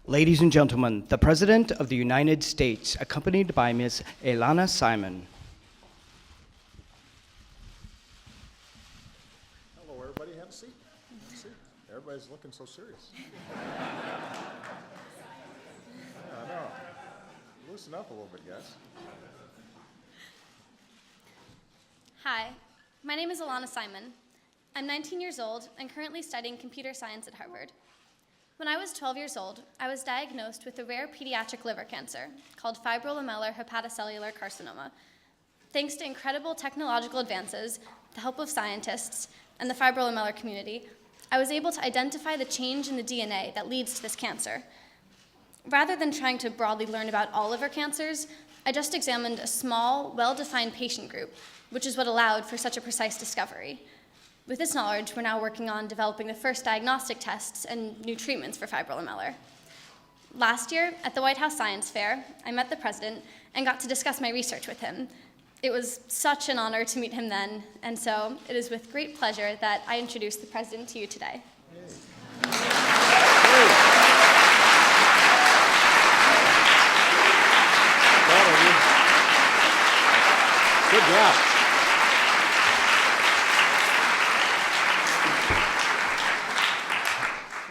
Ladies and gentlemen, the President of the United States, accompanied by Ms. Elana Simon. Hello, everybody. Have a seat. Have a seat. Everybody's looking so serious. I know. Loosen up a little bit, guys. Hi, my name is Elana Simon. I'm 19 years old and currently studying computer science at Harvard. When I was 12 years old, I was diagnosed with a rare pediatric liver cancer called fibrolamellar hepatocellular carcinoma. Thanks to incredible technological advances, the help of scientists, and the fibrolamellar community, I was able to identify the change in the DNA that leads to this cancer. Rather than trying to broadly learn about all liver cancers, I just examined a small, well-defined patient group, which is what allowed for such a precise discovery. With this knowledge, we're now working on developing the first diagnostic tests and new treatments for fibrolamellar. Last year, at the White House Science Fair, I met the president and got to discuss my research with him. It was such an honor to meet him then, and so it is with great pleasure that I introduce the president to you today. Good job.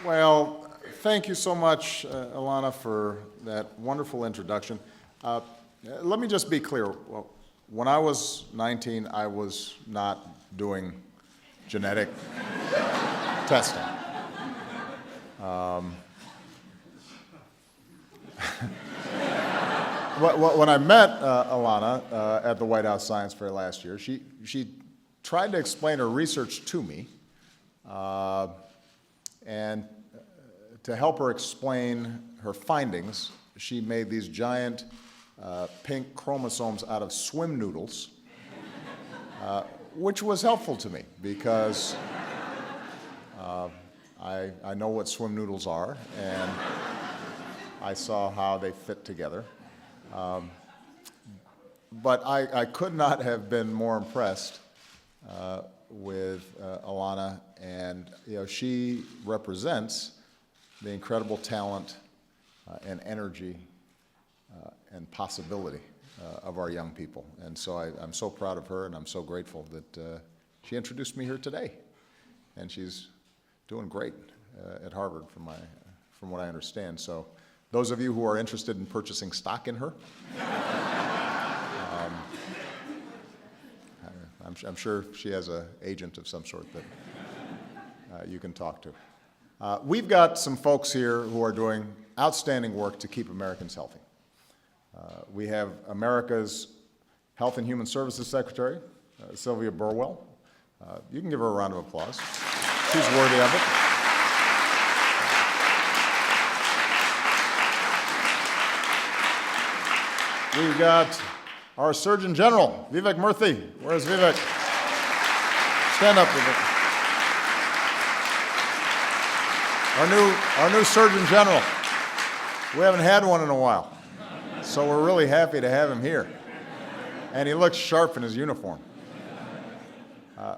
Well, thank you so much, Elana, for that wonderful introduction. Let me just be clear. When I was 19, I was not doing genetic testing. When I met Elana at the White House Science Fair last year, she tried to explain her research to me, and to help her explain her findings, she made these giant pink chromosomes out of swim noodles, which was helpful to me because I know what swim noodles are, and I saw how they fit together. But I could not have been more impressed with Elana, and she represents the incredible talent and energy and possibility of our young people. And so I'm so proud of her, and I'm so grateful that she introduced me here today. And she's doing great at Harvard from what I understand. So those of you who are interested in purchasing stock in her, I'm sure she has an agent of some sort that you can talk to. We've got some folks here who are doing outstanding work to keep Americans healthy. We have America's Health and Human Services Secretary, Sylvia Burwell. You can give her a round of applause. She's worthy of it. We've got our Surgeon General, Vivek Murthy. Where's Vivek? Stand up, Vivek. Our new Surgeon General. We haven't had one in a while, so we're really happy to have him here. And he looks sharp in his uniform.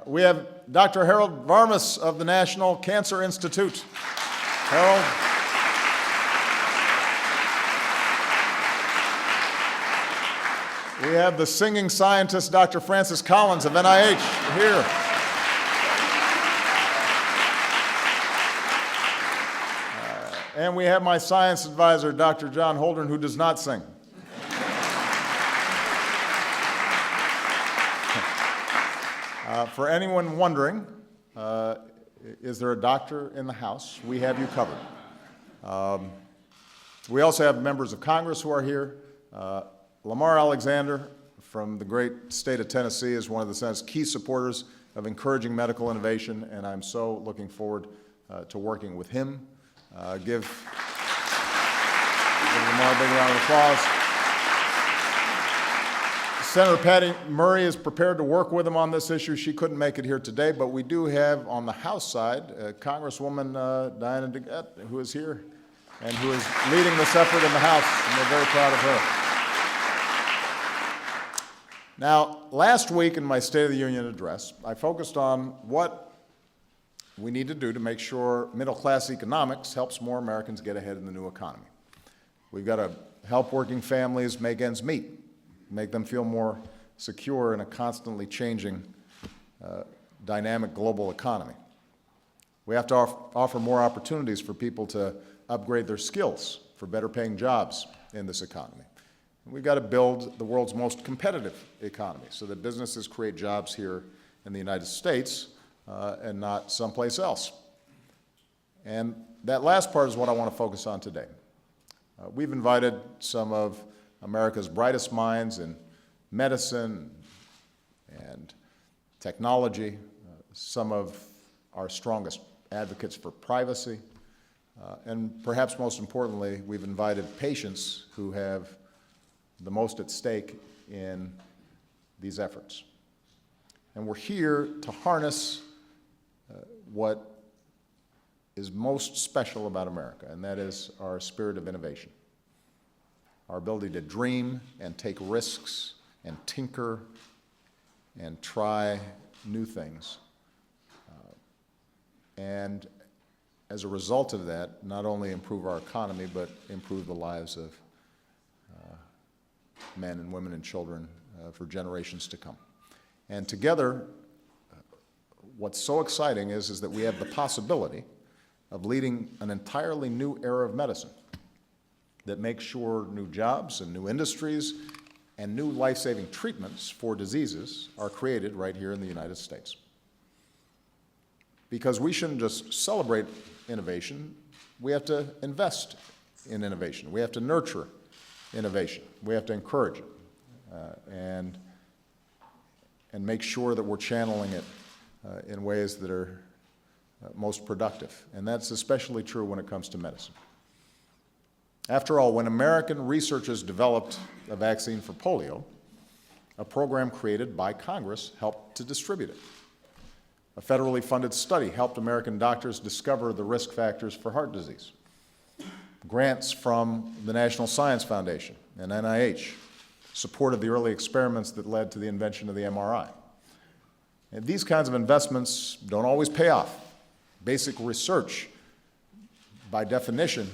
We have Dr. Harold Varmus of the National Cancer Institute. Harold. We have the singing scientist, Dr. Francis Collins of NIH, here. And we have my science advisor, Dr. John Holdren, who does not sing. For anyone wondering, is there a doctor in the house? We have you covered. We also have members of Congress who are here. Lamar Alexander from the great state of Tennessee is one of the Senate's key supporters of encouraging medical innovation, and I'm so looking forward to working with him. Give Lamar a big round of applause. Senator Patty Murray is prepared to work with him on this issue. She couldn't make it here today, but we do have on the House side Congresswoman Diana DeGette, who is here and who is leading this effort in the House, and we're very proud of her. Now, last week in my State of the Union address, I focused on what we need to do to make sure middle-class economics helps more Americans get ahead in the new economy. We've got to help working families make ends meet, make them feel more secure in a constantly changing, dynamic global economy. We have to offer more opportunities for people to upgrade their skills for better paying jobs in this economy. And we've got to build the world's most competitive economy so that businesses create jobs here in the United States and not someplace else. And that last part is what I want to focus on today. We've invited some of America's brightest minds in medicine and technology, some of our strongest advocates for privacy, and perhaps most importantly, we've invited patients who have the most at stake in these efforts. And we're here to harness what is most special about America, and that is our spirit of innovation. Our ability to dream and take risks and tinker and try new things. And as a result of that, not only improve our economy, but improve the lives of men and women and children for generations to come. And together, what's so exciting is that we have the possibility of leading an entirely new era of medicine that makes sure new jobs and new industries and new life-saving treatments for diseases are created right here in the United States. Because we shouldn't just celebrate innovation, we have to invest in innovation. We have to nurture innovation. We have to encourage it and make sure that we're channeling it in ways that are most productive. And that's especially true when it comes to medicine. After all, when American researchers developed a vaccine for polio, a program created by Congress helped to distribute it. A federally funded study helped American doctors discover the risk factors for heart disease. Grants from the National Science Foundation and NIH supported the early experiments that led to the invention of the MRI. And these kinds of investments don't always pay off. Basic research, by definition,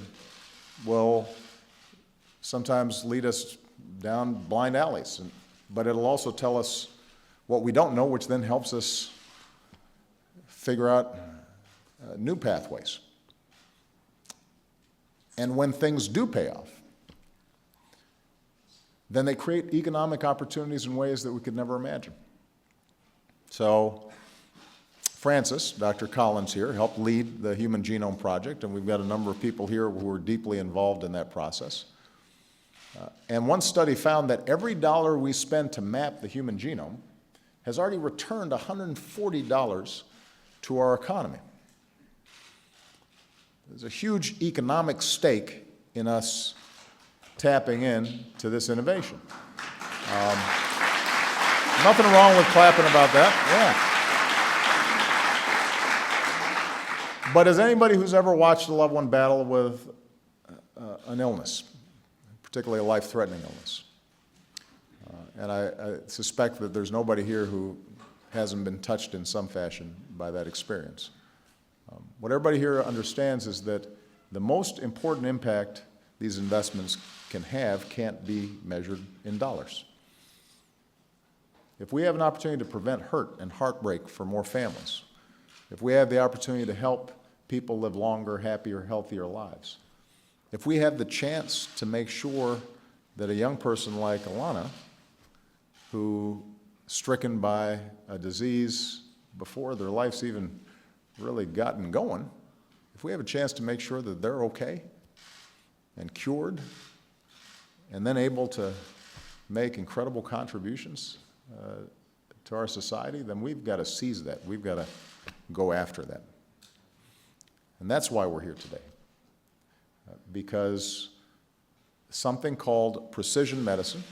will sometimes lead us down blind alleys, but it'll also tell us what we don't know, which then helps us figure out new pathways. And when things do pay off, then they create economic opportunities in ways that we could never imagine. So Francis, Dr. Collins here, helped lead the Human Genome Project, and we've got a number of people here who are deeply involved in that process. And one study found that every dollar we spend to map the human genome has already returned $140 to our economy. There's a huge economic stake in us tapping in to this innovation. Nothing wrong with clapping about that, yeah. But as anybody who's ever watched a loved one battle with an illness, particularly a life-threatening illness, and I suspect that there's nobody here who hasn't been touched in some fashion by that experience. What everybody here understands is that the most important impact these investments can have can't be measured in dollars. If we have an opportunity to prevent hurt and heartbreak for more families, if we have the opportunity to help people live longer, happier, healthier lives, if we have the chance to make sure that a young person like Elana, who stricken by a disease before their life's even really gotten going, if we have a chance to make sure that they're okay and cured and then able to make incredible contributions to our society, then we've got to seize that. We've got to go after that. And that's why we're here today. Because something called precision medicine,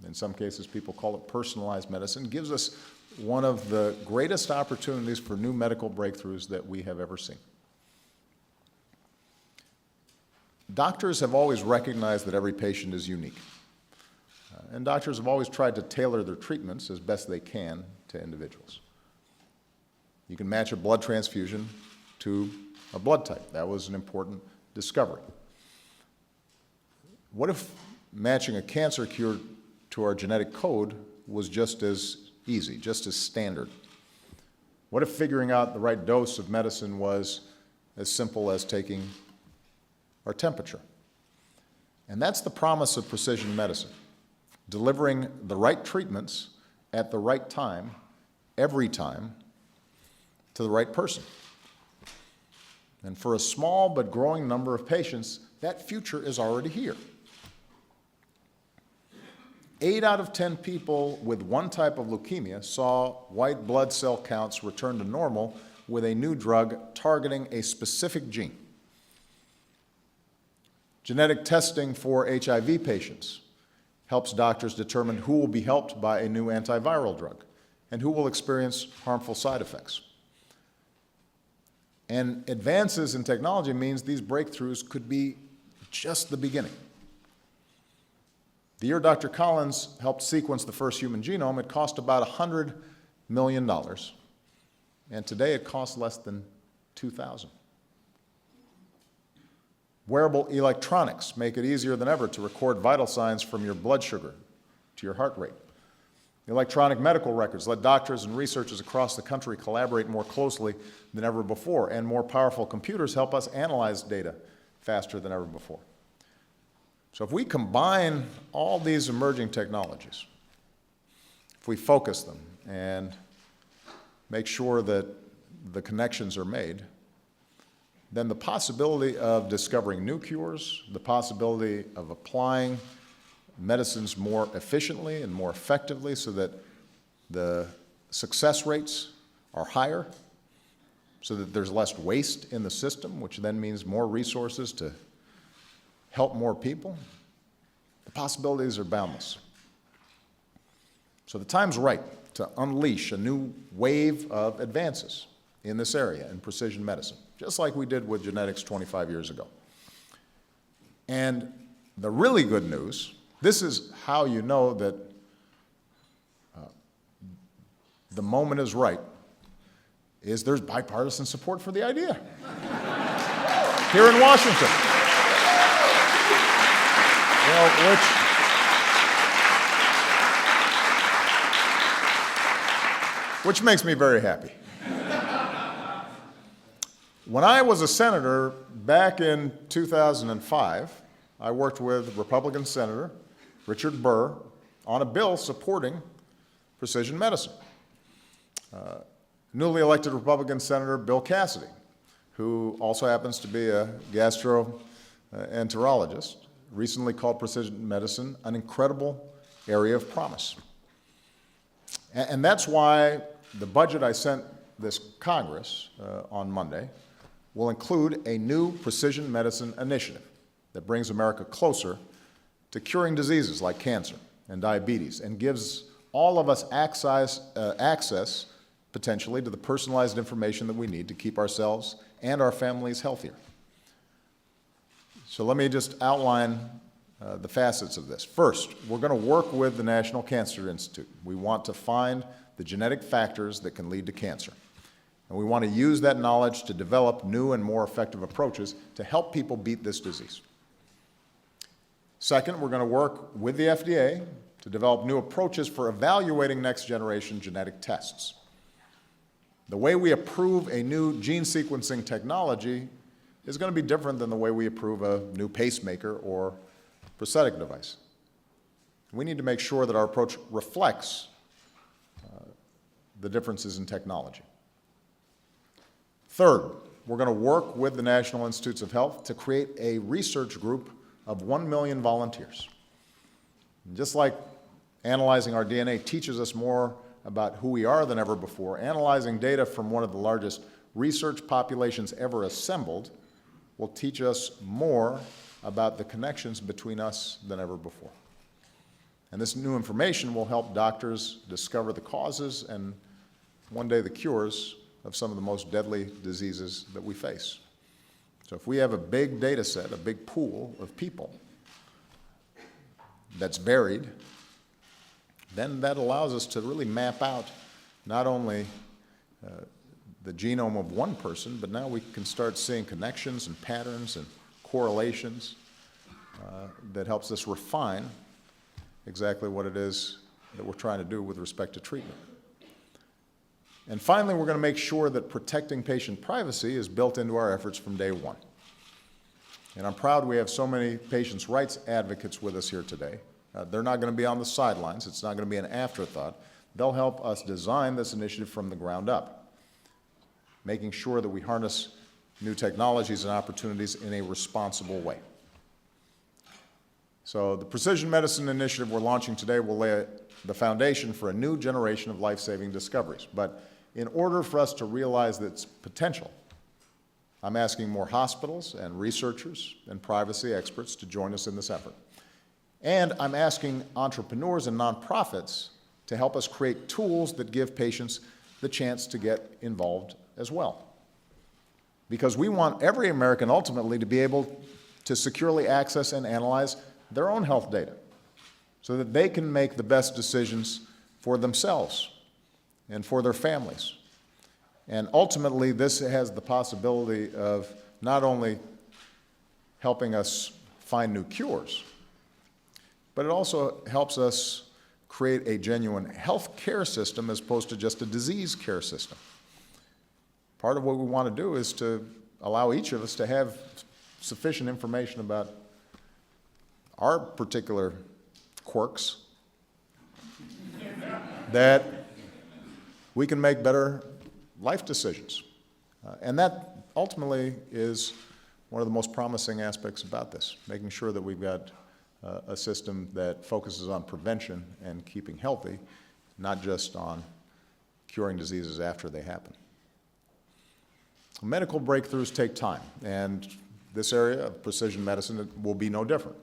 in some cases people call it personalized medicine, gives us one of the greatest opportunities for new medical breakthroughs that we have ever seen. Doctors have always recognized that every patient is unique. And doctors have always tried to tailor their treatments as best they can to individuals. You can match a blood transfusion to a blood type. That was an important discovery. What if matching a cancer cure to our genetic code was just as easy, just as standard? What if figuring out the right dose of medicine was as simple as taking our temperature? And that's the promise of precision medicine, delivering the right treatments at the right time, every time, to the right person. And for a small but growing number of patients, that future is already here. 8 out of 10 people with one type of leukemia saw white blood cell counts return to normal with a new drug targeting a specific gene. Genetic testing for HIV patients helps doctors determine who will be helped by a new antiviral drug and who will experience harmful side effects. And advances in technology means these breakthroughs could be just the beginning. The year Dr. Collins helped sequence the first human genome, it cost about $100 million, and today it costs less than $2,000. Wearable electronics make it easier than ever to record vital signs from your blood sugar to your heart rate. Electronic medical records let doctors and researchers across the country collaborate more closely than ever before, and more powerful computers help us analyze data faster than ever before. So if we combine all these emerging technologies, if we focus them and make sure that the connections are made, then the possibility of discovering new cures, the possibility of applying medicines more efficiently and more effectively so that the success rates are higher, so that there's less waste in the system, which then means more resources to help more people, the possibilities are boundless. So the time's right to unleash a new wave of advances in this area, in precision medicine, just like we did with genetics 25 years ago. And the really good news, this is how you know that the moment is right, is there's bipartisan support for the idea here in Washington. You know, which makes me very happy. When I was a senator back in 2005, I worked with Republican Senator Richard Burr on a bill supporting precision medicine. Newly elected Republican Senator Bill Cassidy, who also happens to be a gastroenterologist, recently called precision medicine an incredible area of promise. And that's why the budget I sent this Congress on Monday will include a new precision medicine initiative that brings America closer to curing diseases like cancer and diabetes and gives all of us access potentially to the personalized information that we need to keep ourselves and our families healthier. So let me just outline the facets of this. First, we're going to work with the National Cancer Institute. We want to find the genetic factors that can lead to cancer. And we want to use that knowledge to develop new and more effective approaches to help people beat this disease. Second, we're going to work with the FDA to develop new approaches for evaluating next-generation genetic tests. The way we approve a new gene sequencing technology is going to be different than the way we approve a new pacemaker or prosthetic device. We need to make sure that our approach reflects the differences in technology. Third, we're going to work with the National Institutes of Health to create a research group of 1 million volunteers. And just like analyzing our DNA teaches us more about who we are than ever before, analyzing data from one of the largest research populations ever assembled will teach us more about the connections between us than ever before. And this new information will help doctors discover the causes and one day the cures of some of the most deadly diseases that we face. So if we have a big data set, a big pool of people that's varied, then that allows us to really map out not only the genome of one person, but now we can start seeing connections and patterns and correlations that helps us refine exactly what it is that we're trying to do with respect to treatment. And finally, we're going to make sure that protecting patient privacy is built into our efforts from day one. And I'm proud we have so many patients' rights advocates with us here today. They're not going to be on the sidelines. It's not going to be an afterthought. They'll help us design this initiative from the ground up, making sure that we harness new technologies and opportunities in a responsible way. So the Precision Medicine Initiative we're launching today will lay the foundation for a new generation of life-saving discoveries. But in order for us to realize its potential, I'm asking more hospitals and researchers and privacy experts to join us in this effort. And I'm asking entrepreneurs and nonprofits to help us create tools that give patients the chance to get involved as well. Because we want every American ultimately to be able to securely access and analyze their own health data so that they can make the best decisions for themselves and for their families. And ultimately, this has the possibility of not only helping us find new cures, but it also helps us create a genuine health care system as opposed to just a disease care system. Part of what we want to do is to allow each of us to have sufficient information about our particular quirks that we can make better life decisions. And that ultimately is one of the most promising aspects about this, making sure that we've got a system that focuses on prevention and keeping healthy, not just on curing diseases after they happen. Medical breakthroughs take time, and this area of precision medicine will be no different.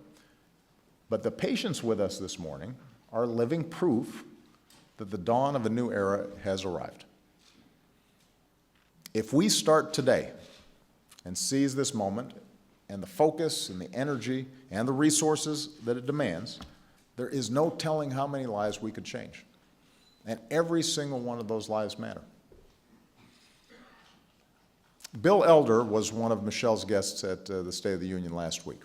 But the patients with us this morning are living proof that the dawn of a new era has arrived. If we start today and seize this moment and the focus and the energy and the resources that it demands, there is no telling how many lives we could change. And every single one of those lives matter. Bill Elder was one of Michelle's guests at the State of the Union last week.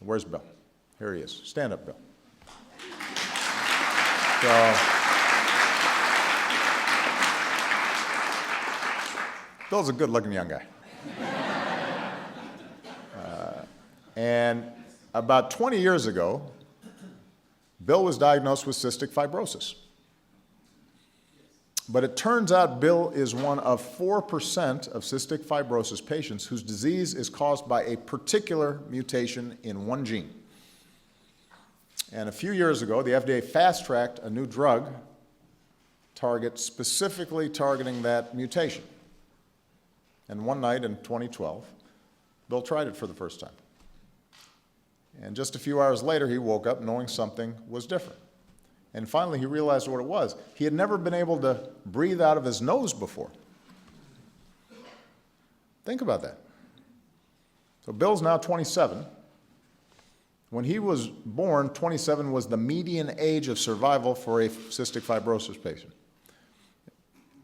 Where's Bill? Here he is. Stand up, Bill. Bill's a good-looking young guy. And about 20 years ago, Bill was diagnosed with cystic fibrosis. But it turns out Bill is one of 4% of cystic fibrosis patients whose disease is caused by a particular mutation in one gene. And a few years ago, the FDA fast-tracked a new drug specifically targeting that mutation. And one night in 2012, Bill tried it for the first time. And just a few hours later, he woke up knowing something was different. And finally, he realized what it was. He had never been able to breathe out of his nose before. Think about that. So Bill's now 27. When he was born, 27 was the median age of survival for a cystic fibrosis patient.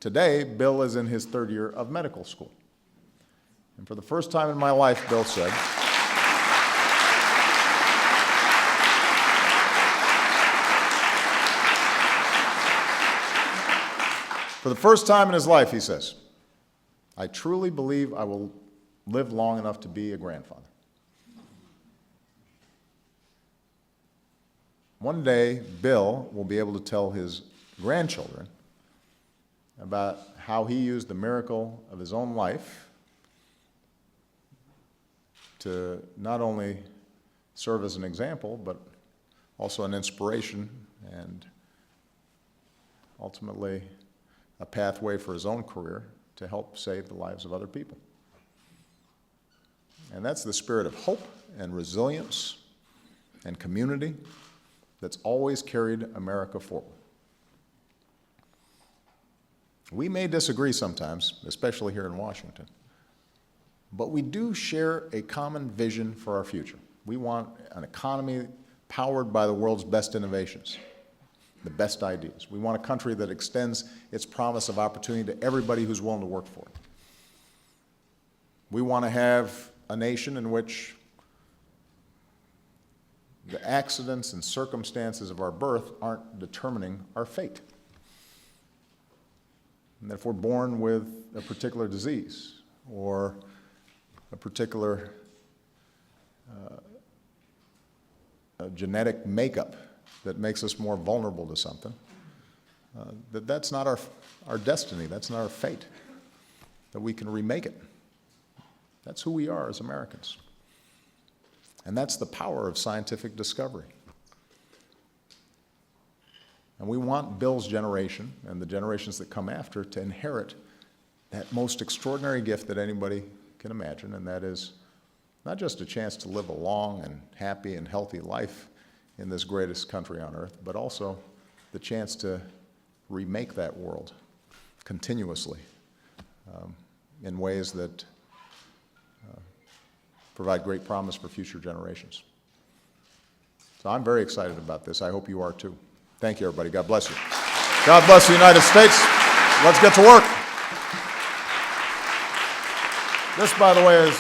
Today, Bill is in his third year of medical school. And for the first time in my life, Bill said, for the first time in his life, he says, I truly believe I will live long enough to be a grandfather. One day, Bill will be able to tell his grandchildren about how he used the miracle of his own life to not only serve as an example, but also an inspiration and ultimately a pathway for his own career to help save the lives of other people. And that's the spirit of hope and resilience and community that's always carried America forward. We may disagree sometimes, especially here in Washington, but we do share a common vision for our future. We want an economy powered by the world's best innovations, the best ideas. We want a country that extends its promise of opportunity to everybody who's willing to work for it. We want to have a nation in which the accidents and circumstances of our birth aren't determining our fate. And that if we're born with a particular disease or a particular genetic makeup that makes us more vulnerable to something, that's not our destiny, that's not our fate, that we can remake it. That's who we are as Americans. And that's the power of scientific discovery. And we want Bill's generation and the generations that come after to inherit that most extraordinary gift that anybody can imagine, and that is not just a chance to live a long and happy and healthy life in this greatest country on earth, but also the chance to remake that world continuously in ways that provide great promise for future generations. So I'm very excited about this. I hope you are too. Thank you, everybody. God bless you. God bless the United States. Let's get to work. This, by the way, is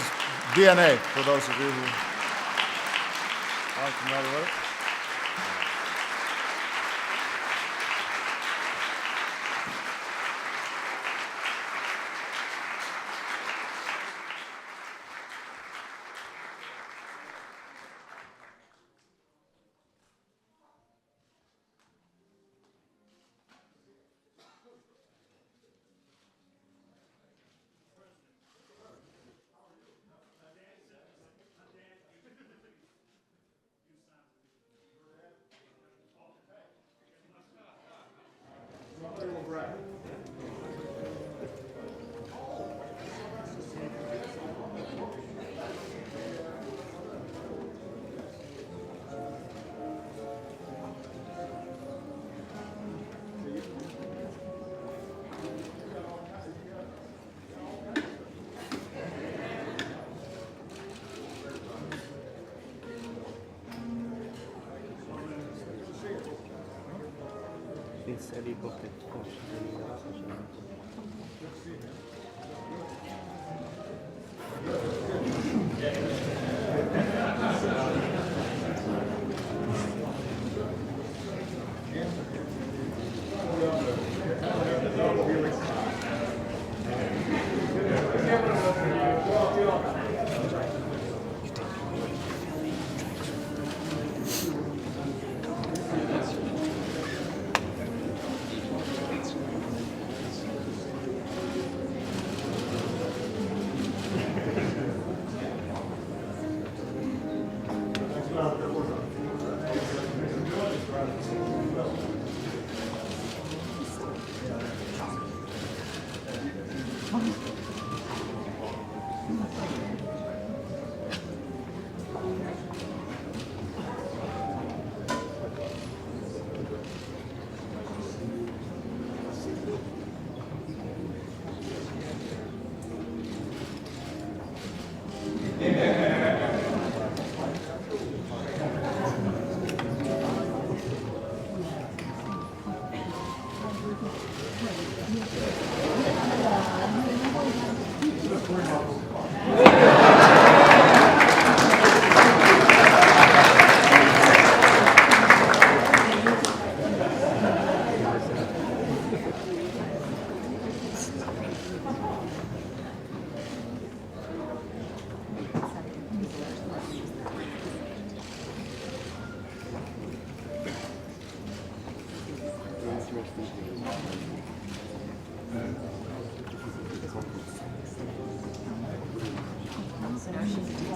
DNA, for those of you who aren't familiar with it. So now she's